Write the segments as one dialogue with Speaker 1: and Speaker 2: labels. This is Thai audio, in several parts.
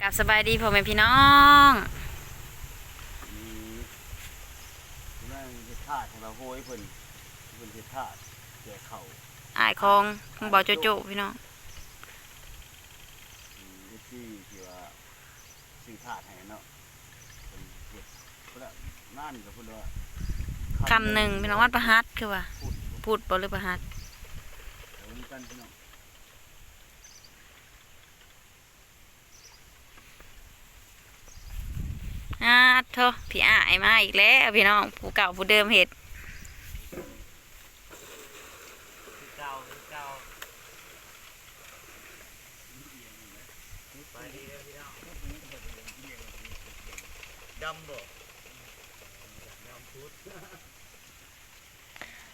Speaker 1: กับสบายดีพ่อแม่พี่น้อง
Speaker 2: มีนั่นเฮ็ดถาดของเราโหยเพิ่นเฮ็ดถาดแจกข้าว
Speaker 1: อายคองเบาโจโจพี่น้อง
Speaker 2: ที่ว่าซื้อถาดให้เนาะเพิ่นเฮ็ดเพิ่นนั่นก็เพิ่นว่า
Speaker 1: คำหนึ่งพี่น้องวัดประหัตคือว่าพูดบ่หรือประหัต
Speaker 2: เหมือนกันพี่น้อง
Speaker 1: โทษพี่อายมาอีกแล้วพี่น้องผู้เก่าผู้เดิมเห็ด
Speaker 2: เก่าไปดีเด้อพี่น้องดำบ่ดำพุด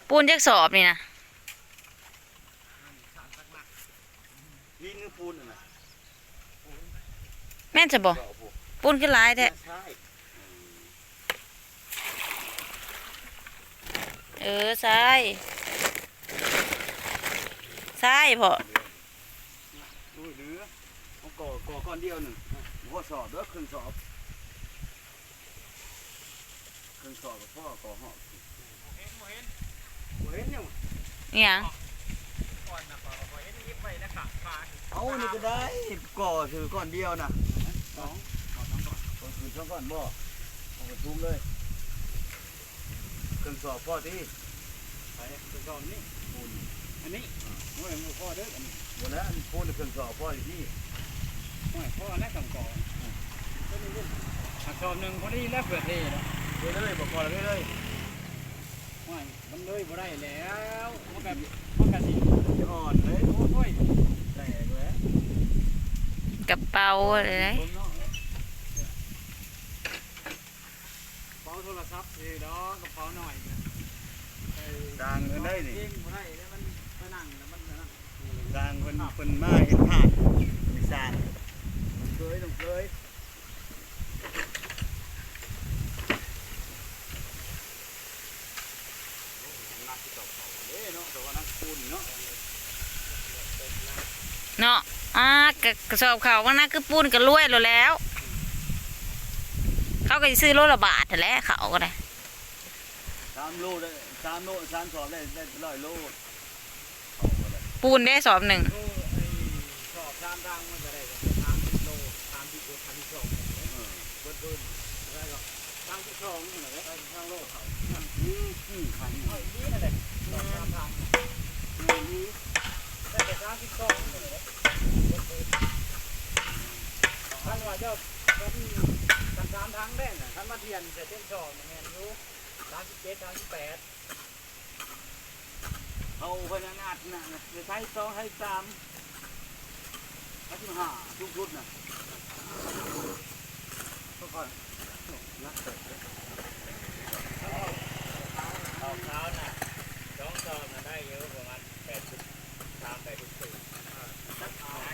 Speaker 1: ปูนจักสอบนี่นะ
Speaker 2: นี่คือปูนน่ะ
Speaker 1: แม่นจะบอกปูนขึ้นหลายแท้ใช่พอ
Speaker 2: ดูเหลือเอาก่อก้อนเดียวหนึ่งหัวสอบแล้วครึ่งสอบกับพ่อก่อหอบเห็นยัง
Speaker 1: นี่ยัง
Speaker 2: เอานี่ก็ได้ก่อถือก้อนเดียวนะก่อนคือช่องก้อนบ่เอาไปทุ่มเลยครึ่งสอบพ่อที่ไปครึ่งสอบนี่ปูนอันนี้โอ้ยมือพ่อเด้ออันนี้หมดแล้วปูนครึ่งสอบพ่อที่โอ้ยพ่อแล้วสองก่อ
Speaker 3: สอบหนึ่งพอดีแล้วเปิดเทนะ
Speaker 2: เลยบอกก่อนเลย
Speaker 3: ว่ามันเลยบ่ได้แล้วมันแบบสิ
Speaker 2: อ่อนเลย
Speaker 3: โอ้ย
Speaker 2: แตกแล้ว
Speaker 1: กระเป๋าอะไรนะ
Speaker 3: เป๋าโทรศัพท์ดอกกระเป๋าหน่อย
Speaker 2: ดังกันได้ดิ
Speaker 3: บ่ได้แล้วมันไปนั่งแล้วมันนั่ง
Speaker 2: ดังคนมาเห็นผ่านมีสารต้องเคย
Speaker 1: เนาะกระสอบเขาว่าน่าคือปูนกระลวยแล้วเขาก็จะซื้อโลละบาทแต่แล้วเขาก็ได้
Speaker 2: 3 โลได้3 สอบได้100 โล
Speaker 1: ปูนได้สอบหนึ่ง
Speaker 3: สอบ3ดังมันจะได้30 โล31 32เบิดได้ก็32นี่แหละ3โลเขา
Speaker 2: ขัน
Speaker 3: นี่นั่นแหละ3ทางนี่ได้แต่32นี่แหละท่านว่าเจ้ากัน3ทางได้น่ะท่านมาเทียนจะเส้นสอบแม่นอยู่37 38
Speaker 2: เอาพนักงานน่ะจะใช้2ให้3ให้5ทุกชุดน่ะก็ก่อนนักเตะ
Speaker 3: เอาเท้าน่ะ2 ซองน่ะได้เยอะประมาณ83 84
Speaker 2: เ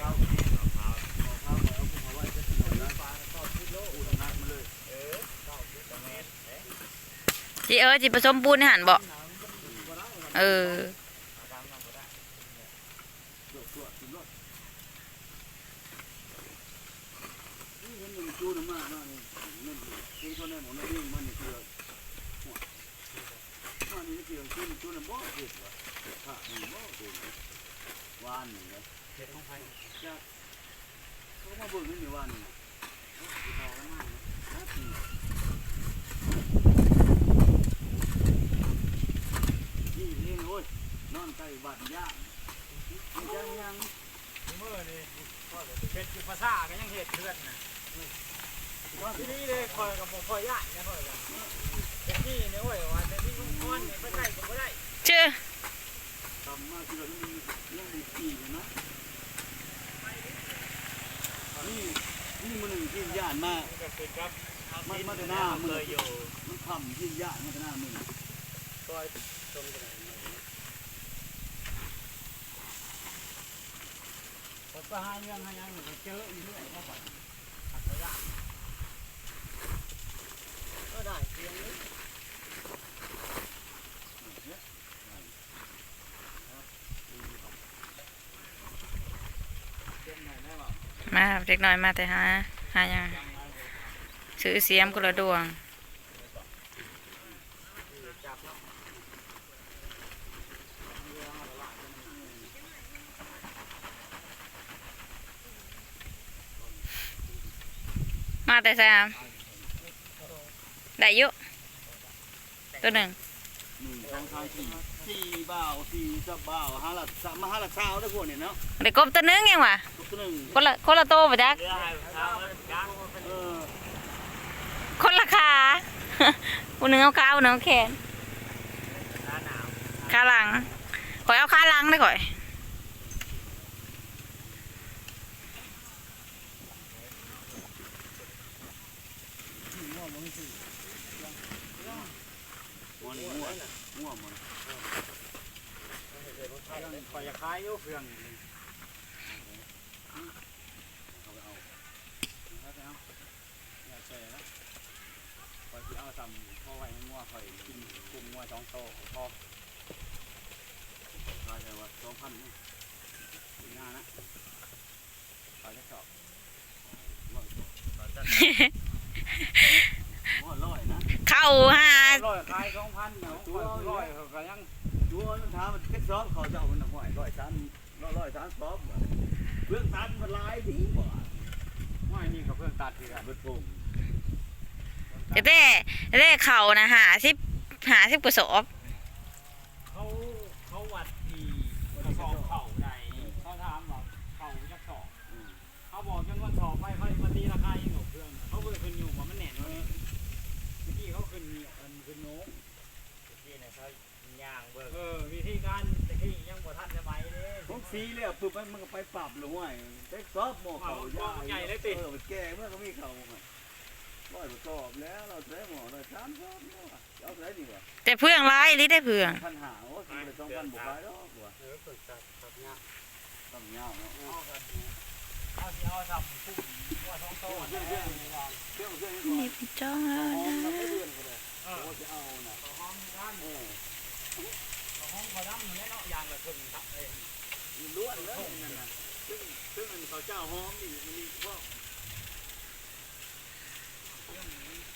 Speaker 2: อาไว้จะถึงแล้วปลาก็10 โลอุ่นนักมาเลย
Speaker 3: 9เมตร
Speaker 1: จีผสมปูนให้หันบ่
Speaker 2: จูนมาเนาะนี่นี่คนนั้นหมดนี่มันนี่คือมันนี่คือจูนบ่เด็ดว่ะค่ะนี่บ่เด็ดวานนี่นะ
Speaker 3: เฮ็ดของไผ
Speaker 2: จะเขามาบ่นนี่วานนี่เอาแล้วมานี่โอ้ยนอนใต้บ้านย่างยัง
Speaker 3: มื้อนี่ก็เฮ็ดอยู่ภาษาก็ยังเฮ็ดเพื่อนน่ะที่นี่เลยคอยกับผมคอยย่านนะคอยกันที่นี่โอ้ยว่าแต่ที่ลุงก้อนเนี่ยไม่ได้ก็ไม่ได้
Speaker 1: ชื่อ
Speaker 2: ทำมาคือยังมีขี่นะนี่มันหนึ่งที่ย่านมากมันมาแต่หน้ามืออยู่มันทำที่ย่านมาแต่หน้ามือซอยตรงกัน
Speaker 3: ผมก็หาเรื่องหายังเจออีกเรื่อยก็แบบหักระยะก็ได้เพียงนี้
Speaker 1: มาเด็กน้อยมาแต่หา หายังซื้อเสียมกุละดวงมาแต่แซมได้อยุตัวหนึ่ง
Speaker 2: สี่บ่าวสี่สับบ่าวห้าหลักสามห้าหลักเช้าได้พวกเนี่ยเนาะ
Speaker 1: ได้กบตัวหนึงยังวะ
Speaker 2: ตัวหนึ่ง
Speaker 1: คนละโตปะจ๊ะ คนละขา คนหนึ่งเอาขาคนหนึ่งเอาแขนขาหลังข่อยเอาขาหลังได้ก่อย
Speaker 2: ง่วงมัน
Speaker 3: คอยจะคายอยู่เพื่อนคอยเอาทำพ่อไว้ให้งัวคอยกินกุ้งงัว2 โตพอ
Speaker 2: มาแต่ว่า2,000นี่
Speaker 3: หน้านะคอยจะสอบ
Speaker 2: ร้อยนะ
Speaker 1: เข้าหา
Speaker 3: ร้อยคาย2,000เนาะร้อยเขาก็ยัง
Speaker 2: ดูมันถามมันเท็กซอฟเขาจะเอามันห่วยร้อยชั้นซอฟเรื่องตันมันลายดีบ่
Speaker 3: ไม่นี่กับเพื่อนตัดที่กัน
Speaker 2: เบิดปุ่ม
Speaker 1: เต้เข่านะ50กว่าศพ
Speaker 3: เขาวัดที่กระสอบเข่าใดเขาถามว่าเข่าจะสอบเขาบอกจนว่าสอบไปเขามาตีราคายังหนกเครื่องเขาเลยขึ้นอยู่ว่ามันแหน่นเลยเมื่อกี้เขาขึ้นมีขึ้นโน้มที่เนี่ยเขาย่างเบิกวิธีการแต่ที่ยังบ่ทันสมัยเลย
Speaker 2: ของสีเลยปึ๊บมันก็ไปปรับหรือห่วยเท็กซอฟหม้อเขาใหญ่เลยติมันแก่เมื่อก็มีเขาร้อยประกอบแล้วเราได้หม้อร้อยชั้นซอฟเนาะเอาได้ดีกว่า
Speaker 1: แต่เพื่องร้ายลิได้เพื่อง
Speaker 2: 1,500โอ้สิได้2,000บ่ขายดอกว่า
Speaker 3: ฝึกตัดเงา
Speaker 2: ต้องยาวเนาะ
Speaker 3: เอาทำพุ่งว่า2 โตเนี่ย
Speaker 2: เครื่อง
Speaker 1: นี่จ้องแล้ว
Speaker 2: หอม
Speaker 1: นะ
Speaker 2: น้ำไม่เดือนก็ได้โอ้จะเอาน่ะ
Speaker 3: หอมด้านหอมพอดำเนี่ยเนาะยางละครึ่งครับเอ้
Speaker 2: ล้วนแล้วนั่นน่ะซึ่งมันเขาเจ้าหอมอีกมันมีพวก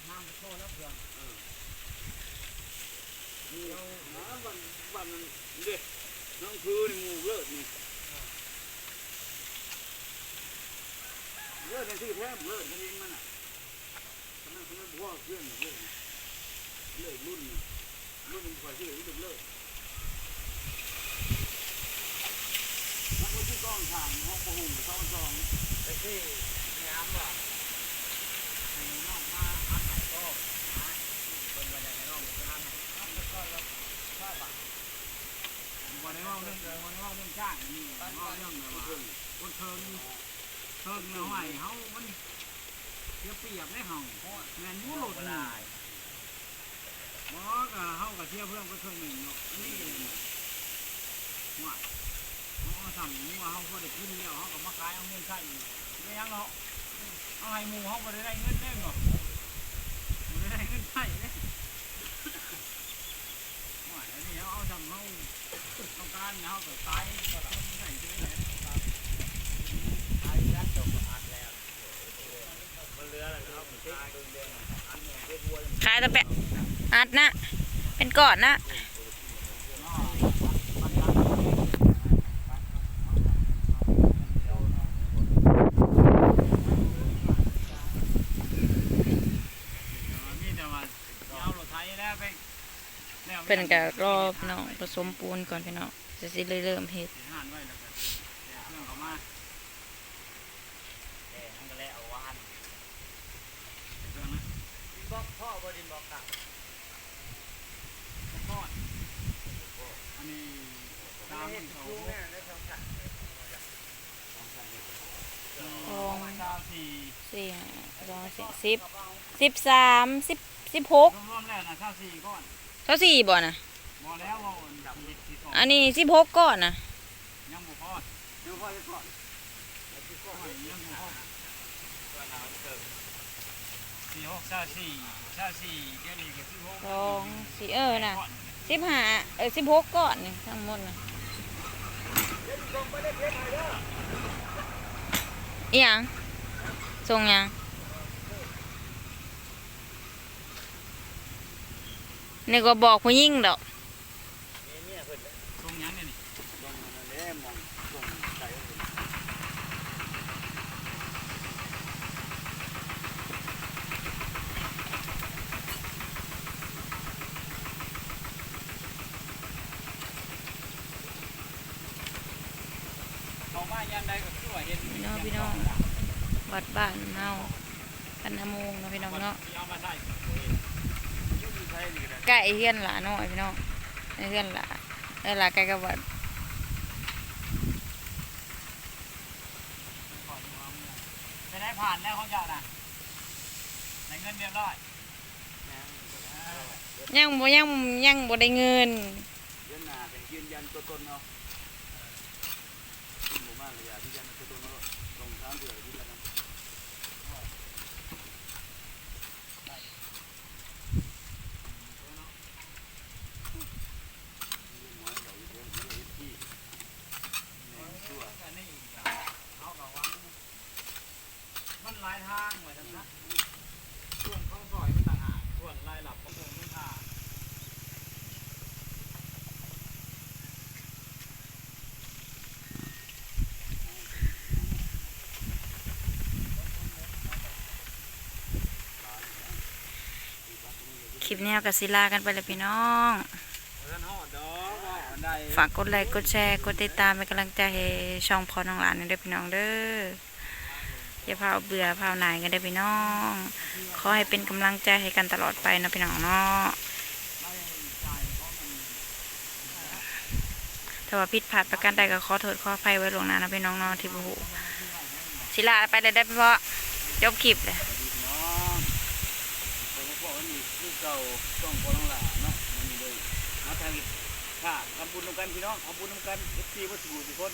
Speaker 3: น้ำโชว์แล้วเพื่อน
Speaker 2: มีน้ำวันเด็ดน้องคือนี่งูเลิศนี่เลิศในที่แท้เลิศนั่นเองมันอ่ะฉะนั้นเขาไม่บอกว่าเครื่องเลิศเลิศรุ่นมันกว่าที่อื่นเลิศนักวิชากรทางห้องประหุงซ้อนซอง
Speaker 3: ไอ้ที่น้ำว่ะให้น้องมาอันไหนก็นะคนมาจากไหนน้องมันจะอันไหนแล้วก็เราชอบอ่ะวันนี้ว่าเรื่องจ้างนี่ว่าเรื่องอะไรวะคนเทิงเราไหวเขามันเสียเปรียบได้ห่องแมนยูโรดนี่บอกเขากับเชียเพื่อนก็เคยหนึ่งเนาะนี่ไหวเขาสั่งมัวเขาพอได้ขึ้นแล้วเขาก็มาขายเอาเงินใส่ไม่ยังเนาะเอาให้หมูเขาก็ได้เงินเด้งเนาะไม่ได้เงินใส่เลยไหวอันนี้เขาเอาทำเขาต้องการเขาก็ตายก็ต้องใส่ใช่ไหมตายแล้วจบอัดแล้วมันเรืออะไรครับมันตายเดือนอันเนี่ยเดือนวัว
Speaker 1: ขายตะแปะอัดนะเป็นก่อนนะ เป็นกับรอบน้องผสมปูนก่อนพี่น้องจะสิเริ่มเฮ็ด
Speaker 3: พ่อบดินบอกกับพ่ออันนี้ตามเขา
Speaker 1: 4 5 2 4 10 13 16
Speaker 3: รวมแล้วนะข้าวสี่ก้อน
Speaker 1: เท่า4บ่น่ะ
Speaker 3: พอแล้วว่าดับเด็กสี่ก้อน
Speaker 1: อันนี้16ก้อนน่ะ
Speaker 3: ยังบ่พอ
Speaker 2: ดูพ่อจะก่อน
Speaker 3: ยังบ่พอ4 6 4เดี๋ยวนี้ก็16
Speaker 1: 2 4น่ะ15 16ก้อนนี่ทั้งหมดน่ะอีหยังส่งหยัง นี่ก็บอกผู้หญิงดอก
Speaker 3: ตรงยังเนี่ยนี่
Speaker 2: ลงนั่นแหละมองลงใจเอาเอง
Speaker 3: เขามายามใดก็คือว่าเห็น
Speaker 1: พี่น้องวัดบ้านเฮาพันนาโมงเนาะพี่น้องเนาะ
Speaker 3: เอามาใส่
Speaker 2: ใช่นี่ก็ได้
Speaker 1: ใกล้เฮือนหลาน้อยพี่น้องเฮือนหลาหลาใกล้กับวัด
Speaker 3: ไปได้ผ่านแล้วของเจ้านะในเงินเรียบร้อย
Speaker 1: ยังบ่ได้เงิน
Speaker 2: เดือนหน้าเป็นยืนยันตัวตนเนาะขึ้นหมู่บ้านก็อย่ายืนยันตัวตนเนาะส่ง3เดือนยืนยันเนาะ
Speaker 3: มันหลายทางเหมือนกันนะส่วนของซอยมันต่างหากส่วนรายหลับของผมมันต่าง
Speaker 1: คลิปนี้ก็สิลากันไปแล้วพี่น้อง
Speaker 3: เงินห่อดอกอันใด
Speaker 1: ฝากกดไลค์กดแชร์กดติดตามเป็นกำลังใจให้ช่องพอน้องหลานนี่เด้อพี่น้องเด้ออย่าพาเบื่อพาหน่ายกันเด้อพี่น้องขอให้เป็นกำลังใจให้กันตลอดไปนะพี่น้องเนาะถ้าว่าผิดพลาดประการใดก็ขอโทษขออภัยไว้ล่วงหน้านะพี่น้องเนาะที่บ่ฮู้สิลาไปเลยได้อเพราะจบคลิปเลย
Speaker 2: น้องผมก็บอกว่านี่คือเก่าต้องพอต้องหลาเนาะมันมีเลยมาทางค่ะทำบุญนำกันพี่น้องเอาบุญนำกัน FC วัสดุทุกคน